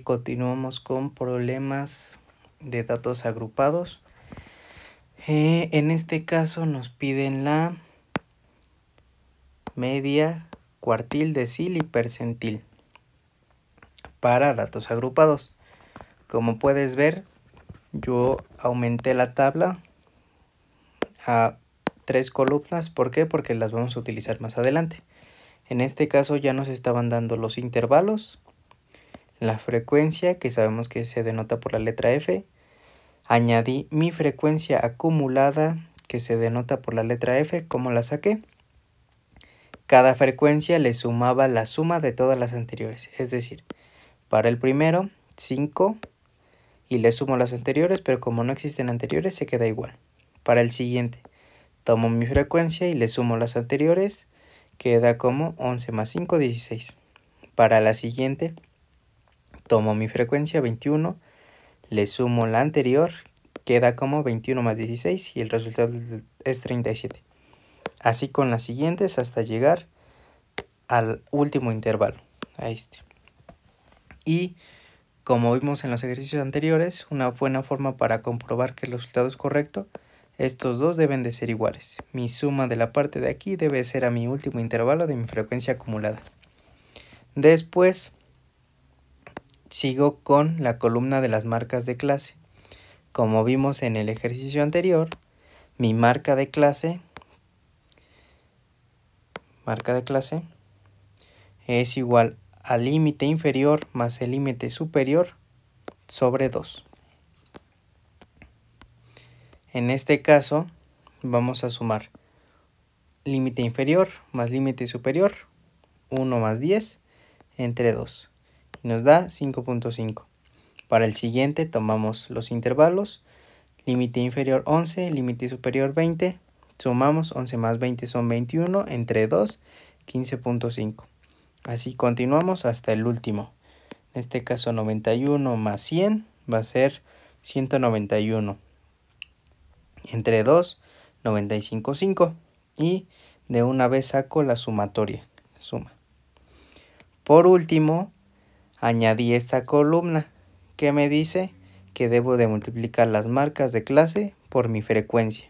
Continuamos con problemas de datos agrupados. En este caso nos piden la media, cuartil, decil y percentil para datos agrupados. Como puedes ver, yo aumenté la tabla a 3 columnas. ¿Por qué? Porque las vamos a utilizar más adelante. En este caso ya nos estaban dando los intervalos, la frecuencia, que sabemos que se denota por la letra F. Añadí mi frecuencia acumulada, que se denota por la letra F. ¿Cómo la saqué? Cada frecuencia le sumaba la suma de todas las anteriores. Es decir, para el primero, 5, y le sumo las anteriores, pero como no existen anteriores, se queda igual. Para el siguiente, tomo mi frecuencia y le sumo las anteriores, queda como 11 más 5, 16. Para la siguiente, tomo mi frecuencia, 21, le sumo la anterior, queda como 21 más 16 y el resultado es 37. Así con las siguientes hasta llegar al último intervalo, a este. Y como vimos en los ejercicios anteriores, una buena forma para comprobar que el resultado es correcto, estos dos deben de ser iguales. Mi suma de la parte de aquí debe ser a mi último intervalo de mi frecuencia acumulada. Después sigo con la columna de las marcas de clase. Como vimos en el ejercicio anterior, mi marca de clase es igual al límite inferior más el límite superior sobre 2. En este caso vamos a sumar límite inferior más límite superior, 1 más 10 entre 2, y nos da 5.5. Para el siguiente tomamos los intervalos, límite inferior 11, límite superior 20, sumamos 11 más 20 son 21, entre 2, 15.5. Así continuamos hasta el último. En este caso 91 más 100 va a ser 191. Entre 2, 95.5. Y de una vez saco la sumatoria. Suma. Por último, añadí esta columna que me dice que debo de multiplicar las marcas de clase por mi frecuencia.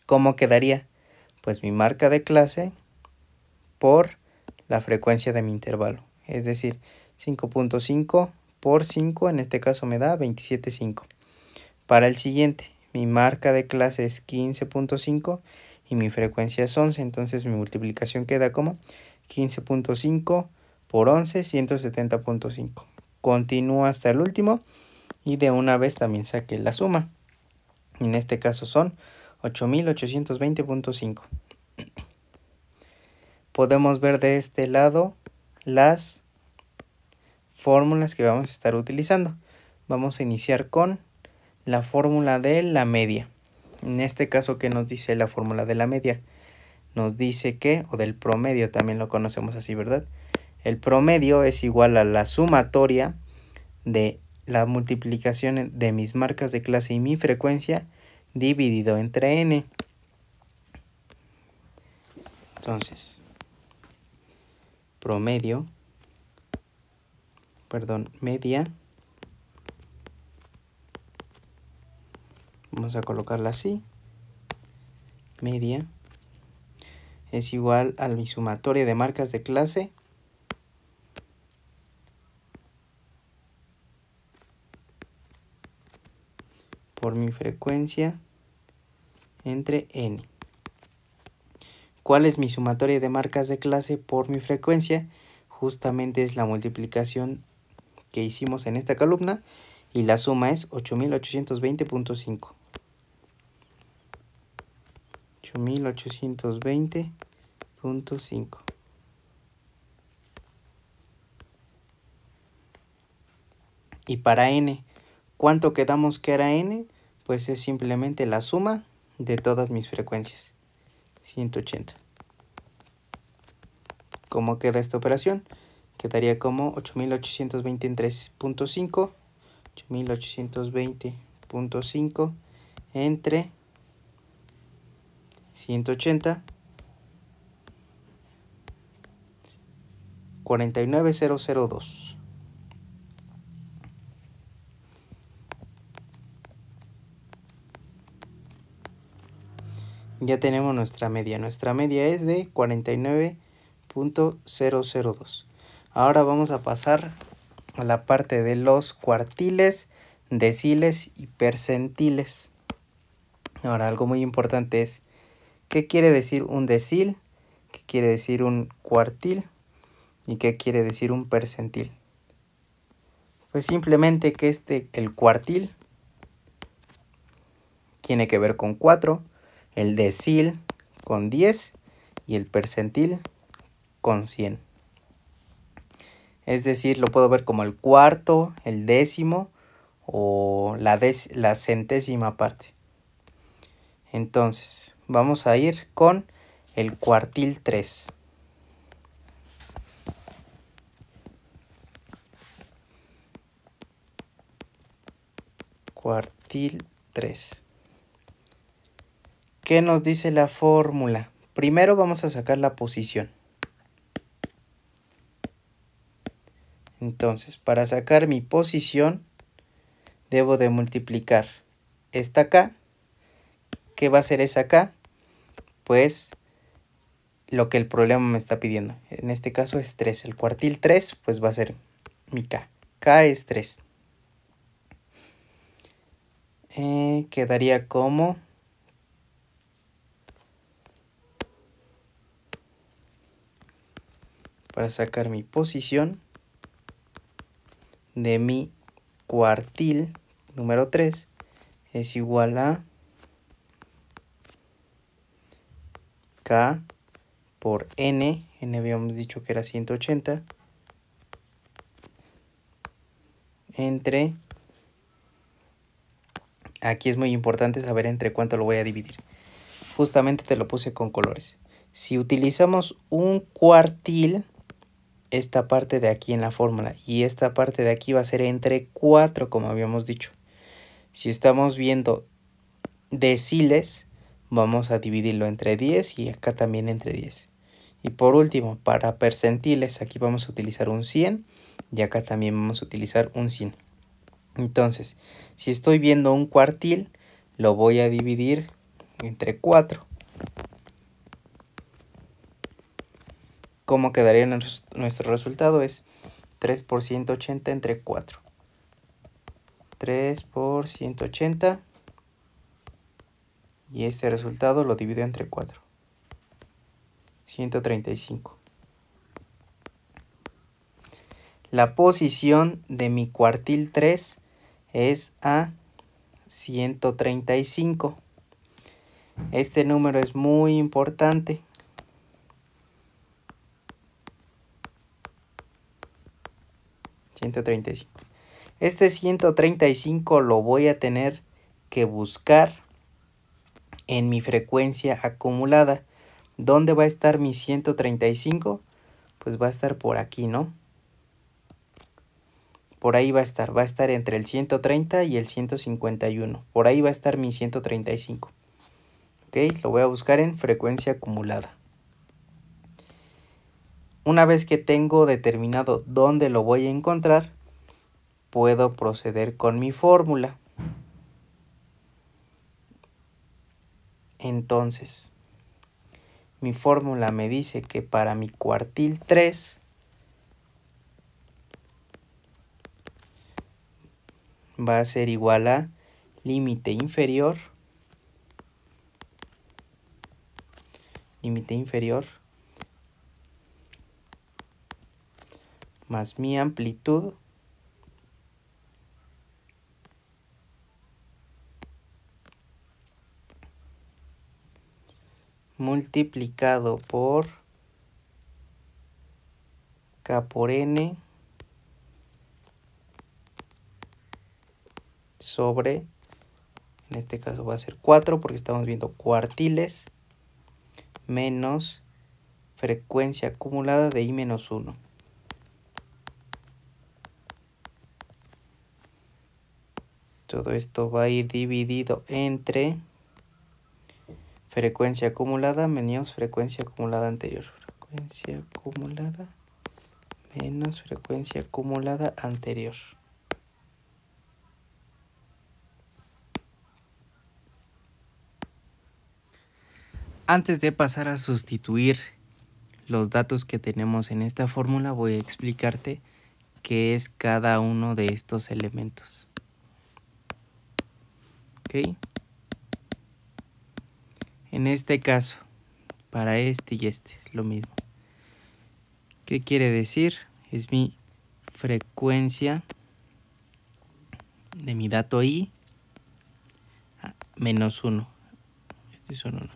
¿Cómo quedaría? Pues mi marca de clase por la frecuencia de mi intervalo. Es decir, 5.5 por 5, en este caso me da 27.5. Para el siguiente, mi marca de clase es 15.5 y mi frecuencia es 11. Entonces mi multiplicación queda como 15.5 por 11, 170.5. Continúo hasta el último y de una vez también saqué la suma. En este caso son 8.820.5. Podemos ver de este lado las fórmulas que vamos a estar utilizando. Vamos a iniciar con la fórmula de la media. En este caso, ¿qué nos dice la fórmula de la media? Nos dice que, o del promedio también lo conocemos así, ¿verdad? El promedio es igual a la sumatoria de la multiplicación de mis marcas de clase y mi frecuencia dividido entre n. Entonces, media, vamos a colocarla así, media es igual a mi sumatoria de marcas de clase por mi frecuencia entre n. ¿Cuál es mi sumatoria de marcas de clase por mi frecuencia? Justamente es la multiplicación que hicimos en esta columna y la suma es 8.820.5. 8.820.5. Y para n, ¿cuánto quedamos que era n? Pues es simplemente la suma de todas mis frecuencias, 180. ¿Cómo queda esta operación? Quedaría como 8.820 entre 3.5, 8.820.5 entre 180. 49002. Ya tenemos nuestra media. Nuestra media es de 49.002. Ahora vamos a pasar a la parte de los cuartiles, deciles y percentiles. Ahora, algo muy importante es ¿qué quiere decir un decil? ¿Qué quiere decir un cuartil? ¿Y qué quiere decir un percentil? Pues simplemente que el cuartil tiene que ver con 4, el decil con 10 y el percentil con 100. Es decir, lo puedo ver como el cuarto, el décimo o la centésima parte. Entonces, vamos a ir con el cuartil 3. Cuartil 3. ¿Qué nos dice la fórmula? Primero vamos a sacar la posición. Entonces, para sacar mi posición, debo de multiplicar esta acá. ¿Qué va a ser esa acá? Pues lo que el problema me está pidiendo. En este caso es 3. El cuartil 3, pues va a ser mi K. K es 3. Quedaría como... Para sacar mi posición de mi cuartil número 3 es igual a K por N. N habíamos dicho que era 180. Entre... Aquí es muy importante saber entre cuánto lo voy a dividir. Justamente te lo puse con colores. Si utilizamos un cuartil, esta parte de aquí en la fórmula y esta parte de aquí va a ser entre 4, como habíamos dicho. Si estamos viendo deciles, vamos a dividirlo entre 10 y acá también entre 10. Y por último, para percentiles, aquí vamos a utilizar un 100 y acá también vamos a utilizar un 100. Entonces, si estoy viendo un cuartil, lo voy a dividir entre 4. ¿Cómo quedaría nuestro resultado? Es 3 por 180 entre 4. 3 por 180. Y este resultado lo divido entre 4. 135. La posición de mi cuartil 3 es a 135. Este número es muy importante. Este 135 lo voy a tener que buscar en mi frecuencia acumulada. ¿Dónde va a estar mi 135? Pues va a estar por aquí, ¿no? Por ahí va a estar entre el 130 y el 151. Por ahí va a estar mi 135. Ok, lo voy a buscar en frecuencia acumulada. Una vez que tengo determinado dónde lo voy a encontrar, puedo proceder con mi fórmula. Entonces, mi fórmula me dice que para mi cuartil 3 va a ser igual a límite inferior más mi amplitud multiplicado por K por N sobre, en este caso va a ser 4 porque estamos viendo cuartiles, menos frecuencia acumulada de I-1. Todo esto va a ir dividido entre frecuencia acumulada menos frecuencia acumulada anterior. Frecuencia acumulada menos frecuencia acumulada anterior. Antes de pasar a sustituir los datos que tenemos en esta fórmula, voy a explicarte qué es cada uno de estos elementos. ¿Ok? En este caso, para este y este es lo mismo. ¿Qué quiere decir? Es mi frecuencia de mi dato I menos 1. Este es un 1.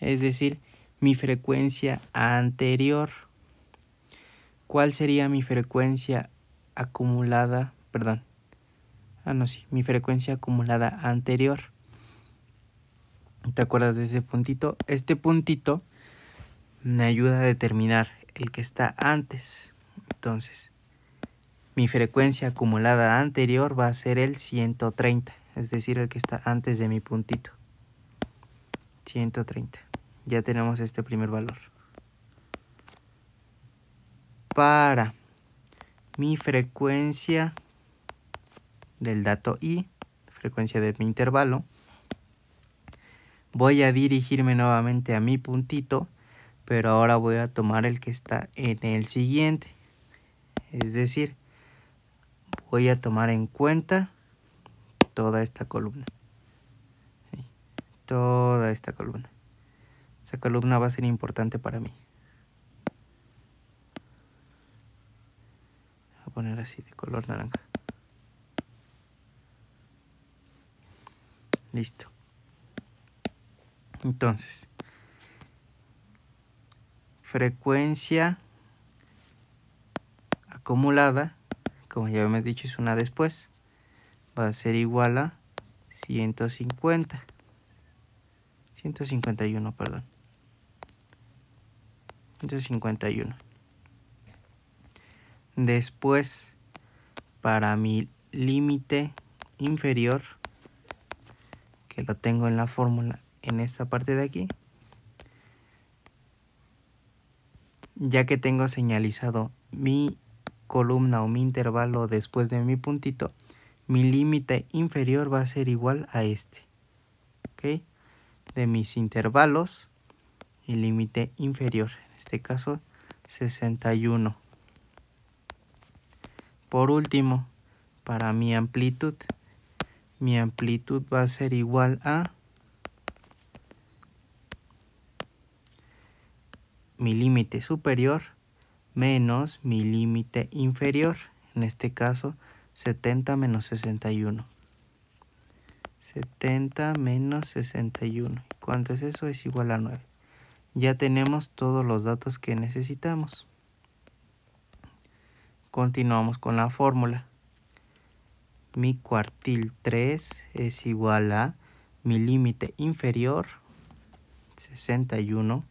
Es decir, mi frecuencia anterior. ¿Cuál sería mi frecuencia acumulada? Perdón. Mi frecuencia acumulada anterior. ¿Te acuerdas de ese puntito? Este puntito me ayuda a determinar el que está antes. Entonces, mi frecuencia acumulada anterior va a ser el 130, es decir, el que está antes de mi puntito. 130. Ya tenemos este primer valor. Para mi frecuencia del dato I, frecuencia de mi intervalo, voy a dirigirme nuevamente a mi puntito, pero ahora voy a tomar el que está en el siguiente. Es decir, voy a tomar en cuenta toda esta columna. ¿Sí? Toda esta columna. Esa columna va a ser importante para mí. Voy a poner así de color naranja. Listo. Entonces, frecuencia acumulada, como ya hemos dicho, es una después, va a ser igual a 151, perdón. 151. Después, para mi límite inferior, que lo tengo en la fórmula en esta parte de aquí, ya que tengo señalizado mi columna o mi intervalo después de mi puntito, mi límite inferior va a ser igual a este. ¿Ok? De mis intervalos y límite inferior, en este caso 61. Por último, para mi amplitud va a ser igual a mi límite superior menos mi límite inferior, en este caso 70 menos 61. 70 menos 61. ¿Cuánto es eso? Es igual a 9. Ya tenemos todos los datos que necesitamos. Continuamos con la fórmula. Mi cuartil 3 es igual a mi límite inferior, 61,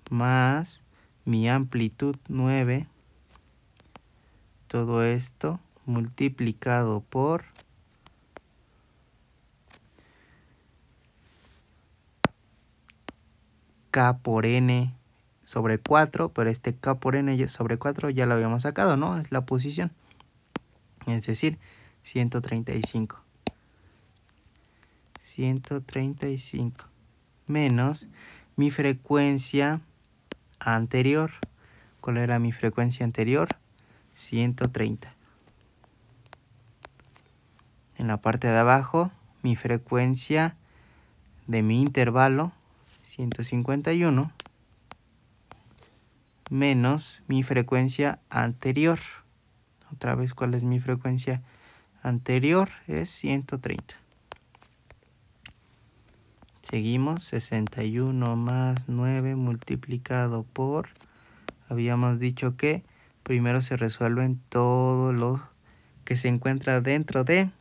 más mi amplitud 9. Todo esto multiplicado por K por N sobre 4, pero este K por N sobre 4 ya lo habíamos sacado, ¿no? Es la posición. Es decir, 135. 135 menos mi frecuencia anterior. ¿Cuál era mi frecuencia anterior? 130. En la parte de abajo, mi frecuencia de mi intervalo, 151, menos mi frecuencia anterior. Otra vez, ¿cuál es mi frecuencia anterior? Es 130. Seguimos, 61 más 9 multiplicado por, habíamos dicho que primero se resuelven todo lo que se encuentra dentro de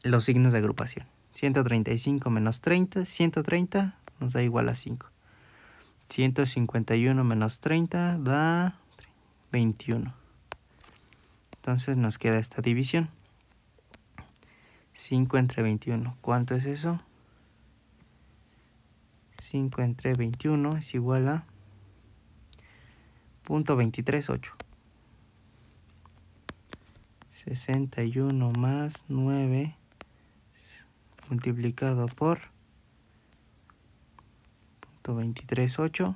los signos de agrupación. 135 menos 30, 130 nos da igual a 5. 151 menos 30 da 21. Entonces nos queda esta división. 5 entre 21. ¿Cuánto es eso? 5 entre 21 es igual a .238. 61 más 9 multiplicado por .238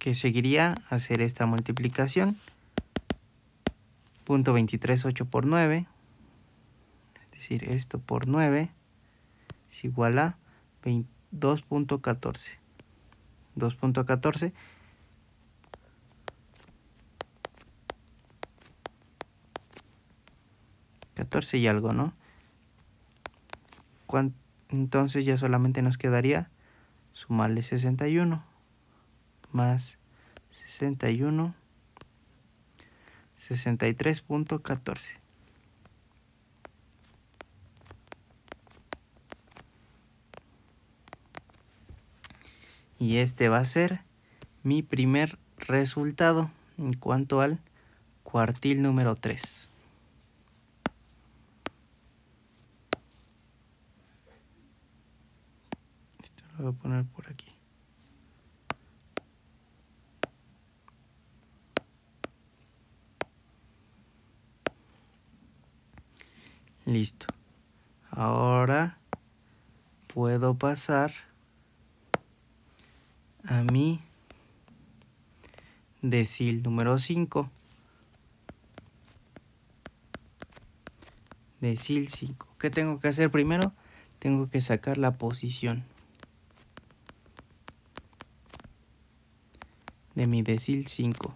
que seguiría hacer esta multiplicación. .238 por 9, es decir, esto por 9 es igual a 2.14. 2.14 14 y algo, ¿no? Entonces ya solamente nos quedaría sumarle 61 más 61, 63.14. Y este va a ser mi primer resultado en cuanto al cuartil número 3. Esto lo voy a poner por aquí. Listo. Ahora puedo pasar a mi decil número 5. Decil 5. ¿Qué tengo que hacer primero? Tengo que sacar la posición de mi decil 5.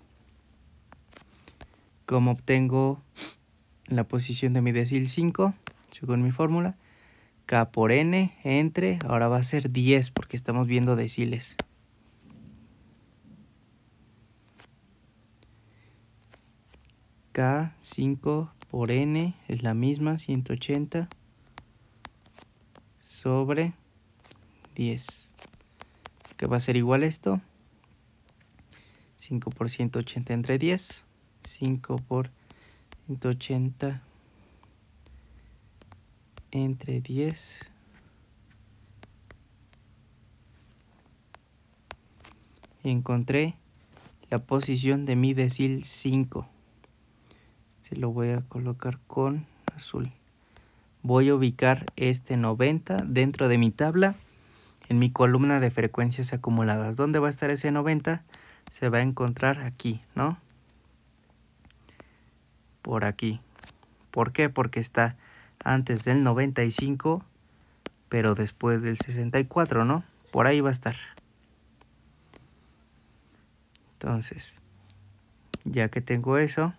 ¿Cómo obtengo la posición de mi decil 5? Según mi fórmula, K por N entre, ahora va a ser 10 porque estamos viendo deciles. K5 por N es la misma, 180 sobre 10. ¿Qué va a ser igual esto? 5 por 180 entre 10. 5 por 180 entre 10. Y encontré la posición de mi decil 5. Se lo voy a colocar con azul. Voy a ubicar este 90 dentro de mi tabla en mi columna de frecuencias acumuladas. ¿Dónde va a estar ese 90? Se va a encontrar aquí, ¿no? Por aquí. ¿Por qué? Porque está antes del 95, pero después del 64, ¿no? Por ahí va a estar. Entonces, ya que tengo eso,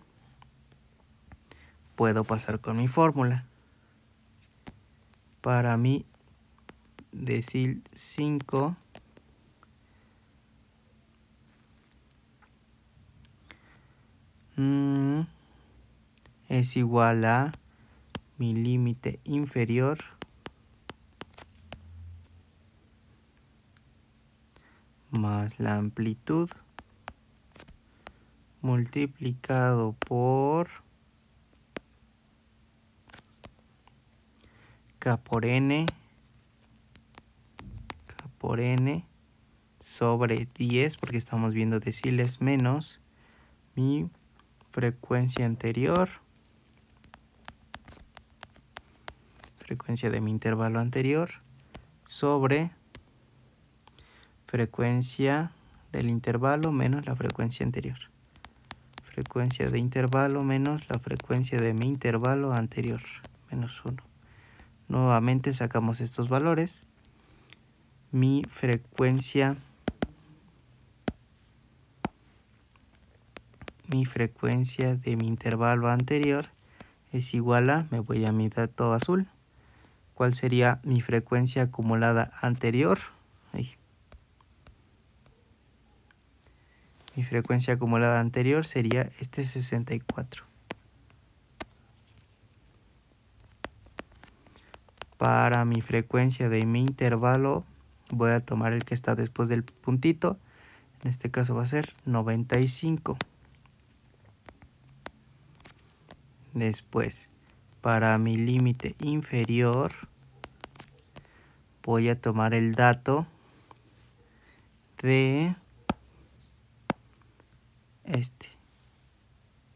puedo pasar con mi fórmula. Para mi decil 5 es igual a mi límite inferior más la amplitud multiplicado por K por N sobre 10, porque estamos viendo deciles, menos mi frecuencia anterior, frecuencia de mi intervalo anterior, sobre frecuencia del intervalo menos la frecuencia anterior. Frecuencia de intervalo menos la frecuencia de mi intervalo anterior, menos 1. Nuevamente sacamos estos valores. Mi frecuencia de mi intervalo anterior es igual a, me voy a mi dato azul. ¿Cuál sería mi frecuencia acumulada anterior? Ahí. Mi frecuencia acumulada anterior sería este 64. Para mi frecuencia de mi intervalo voy a tomar el que está después del puntito. En este caso va a ser 95. Después, para mi límite inferior voy a tomar el dato de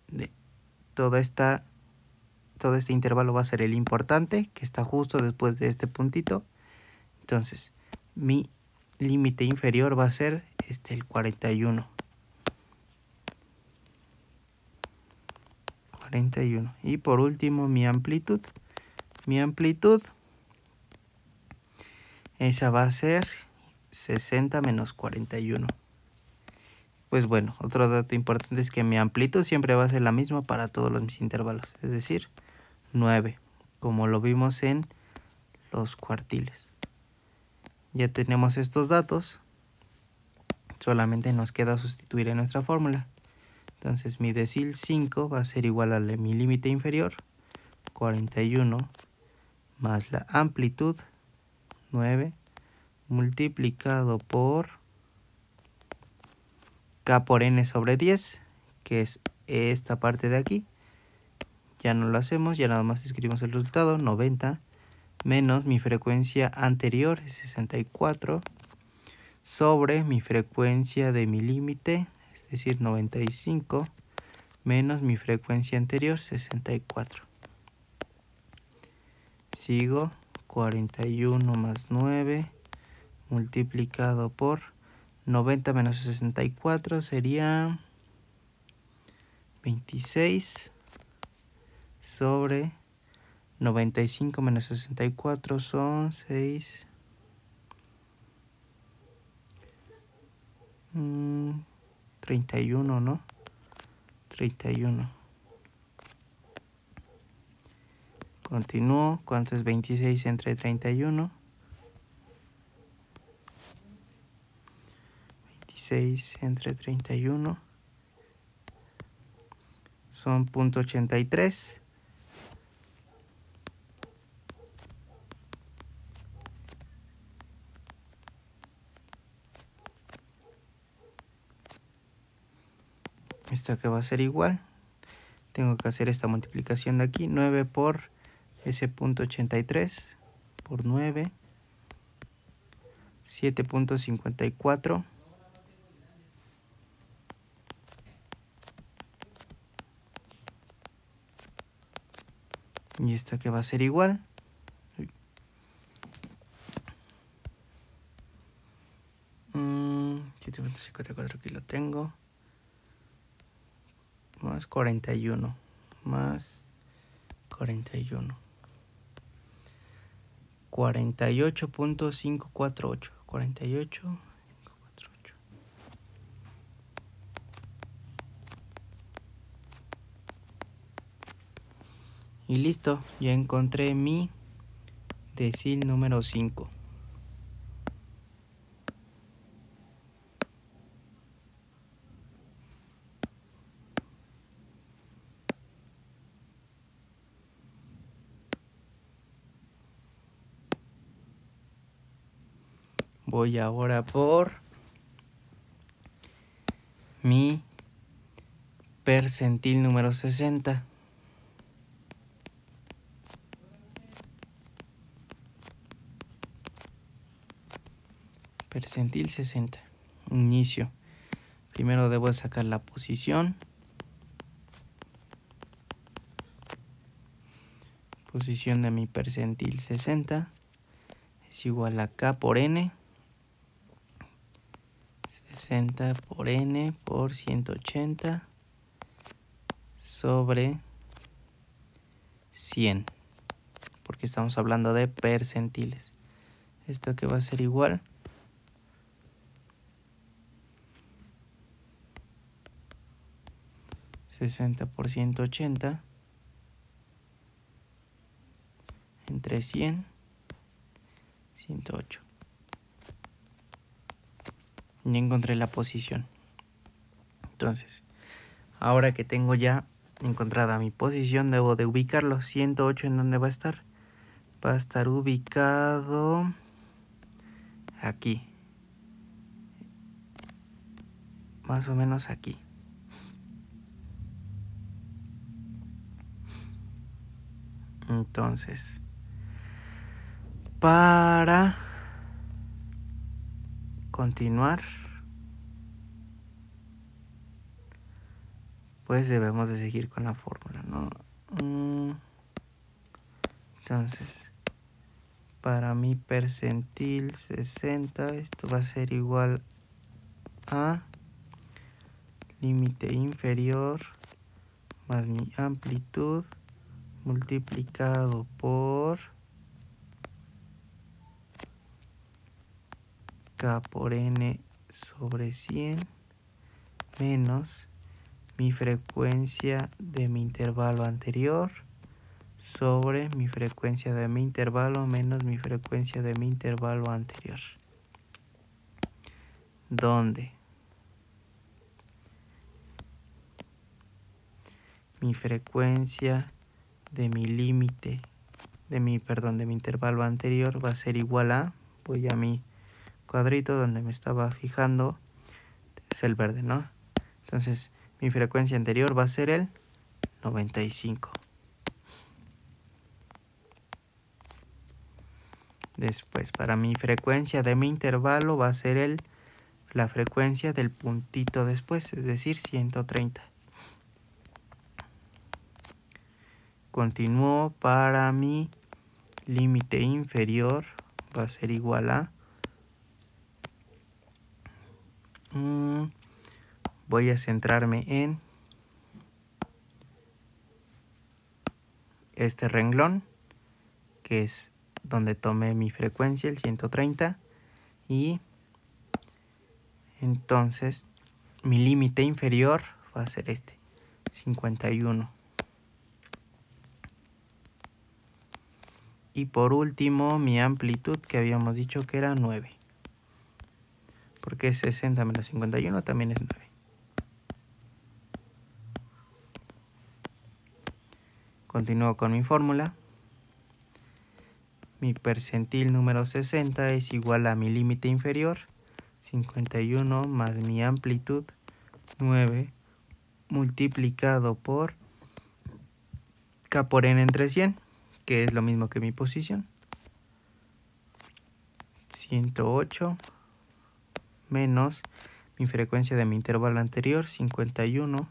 de todo este intervalo va a ser el importante, que está justo después de este puntito. Entonces, mi límite inferior va a ser el 41. 41. Y por último, mi amplitud. Mi amplitud, esa va a ser 60 menos 41. Pues bueno, otro dato importante es que mi amplitud siempre va a ser la misma para todos mis intervalos, es decir, 9, como lo vimos en los cuartiles. Ya tenemos estos datos, solamente nos queda sustituir en nuestra fórmula. Entonces mi decil 5 va a ser igual a mi límite inferior, 41, más la amplitud, 9, multiplicado por k por n sobre 10, que es esta parte de aquí. Ya no lo hacemos, ya nada más escribimos el resultado, 90, menos mi frecuencia anterior, 64, sobre mi frecuencia de mi límite, es decir, 95, menos mi frecuencia anterior, 64. Sigo, 41 más 9, multiplicado por 90 menos 64 sería 26 sobre 95 menos 64 son 6. 31, ¿no? 31. Continúo. ¿Cuánto es 26 entre 31? 26 entre 31 son .83. Esto que va a ser igual. Tengo que hacer esta multiplicación de aquí. 9 por ese .83 por 9. 7.54. Y esto que va a ser igual. 7.54 aquí lo tengo. Más 41. Más 41. 48.548. 48. Y listo, ya encontré mi decil número 5. Voy ahora por mi percentil número 60. Percentil 60. Inicio. Primero debo sacar la posición. Posición de mi percentil 60 es igual a k por n. 60 por n por 180 sobre 100. Porque estamos hablando de percentiles. Esto que va a ser igual 60 por 180 entre 100, 108. Ya encontré la posición. Entonces, ahora que tengo ya encontrada mi posición, debo de ubicarlo. 108, ¿en dónde va a estar? Va a estar ubicado aquí. Más o menos aquí. Entonces, para continuar, pues debemos de seguir con la fórmula, ¿no? Entonces, para mi percentil 60, esto va a ser igual a límite inferior más mi amplitud multiplicado por K por N sobre 100 menos mi frecuencia de mi intervalo anterior sobre mi frecuencia de mi intervalo menos mi frecuencia de mi intervalo anterior. Donde mi frecuencia de mi límite, de mi intervalo anterior va a ser igual a, voy a mi cuadrito donde me estaba fijando, es el verde, ¿no? Entonces, mi frecuencia anterior va a ser el 95. Después, para mi frecuencia de mi intervalo va a ser la frecuencia del puntito después, es decir, 130. Continúo, para mi límite inferior va a ser igual a... voy a centrarme en este renglón, que es donde tomé mi frecuencia, el 130, y entonces mi límite inferior va a ser este, 51. Y por último, mi amplitud, que habíamos dicho que era 9. Porque 60 menos 51 también es 9. Continúo con mi fórmula. Mi percentil número 60 es igual a mi límite inferior, 51 más mi amplitud, 9, multiplicado por K por N entre 100, que es lo mismo que mi posición. 108 menos mi frecuencia de mi intervalo anterior, 51,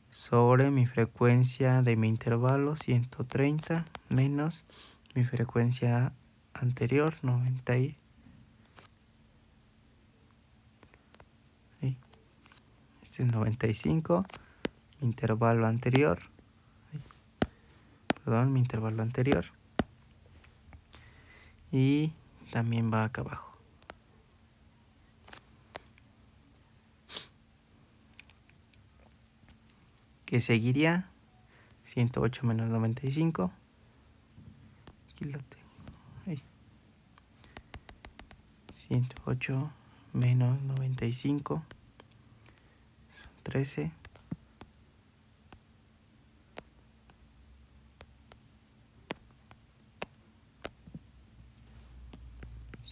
sobre mi frecuencia de mi intervalo, 130, menos mi frecuencia anterior, 90. Este es 95, mi intervalo anterior, mi intervalo anterior, y también va acá abajo. Que seguiría 108 menos 95. Aquí lo tengo. Ahí. 108 menos 95. 13.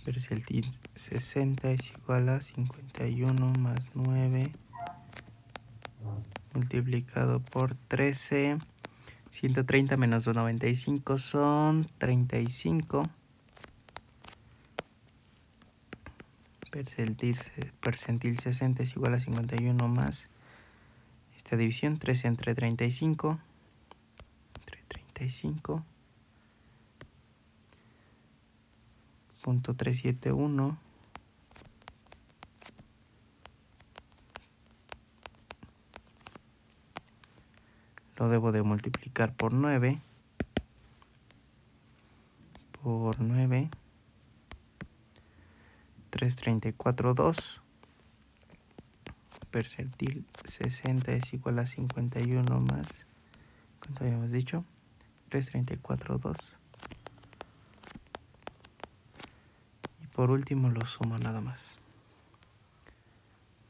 Percentil 60 es igual a 51 más 9 multiplicado por 13. 130 menos 95 son 35. Percentil 60 es igual a 51 más esta división, 13 entre 35. Entre 35. .371. Lo debo de multiplicar por 9. Por 9. 334,2. Percentil 60 es igual a 51 más, ¿cuánto habíamos dicho? 334,2. Y por último lo sumo nada más.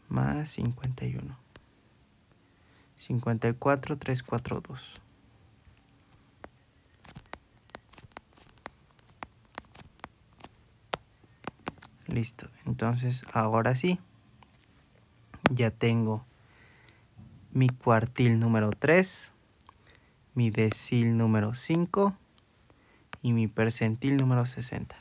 Más 51. 54,342. Listo. Entonces, ahora sí, ya tengo mi cuartil número 3, mi decil número 5 y mi percentil número 60.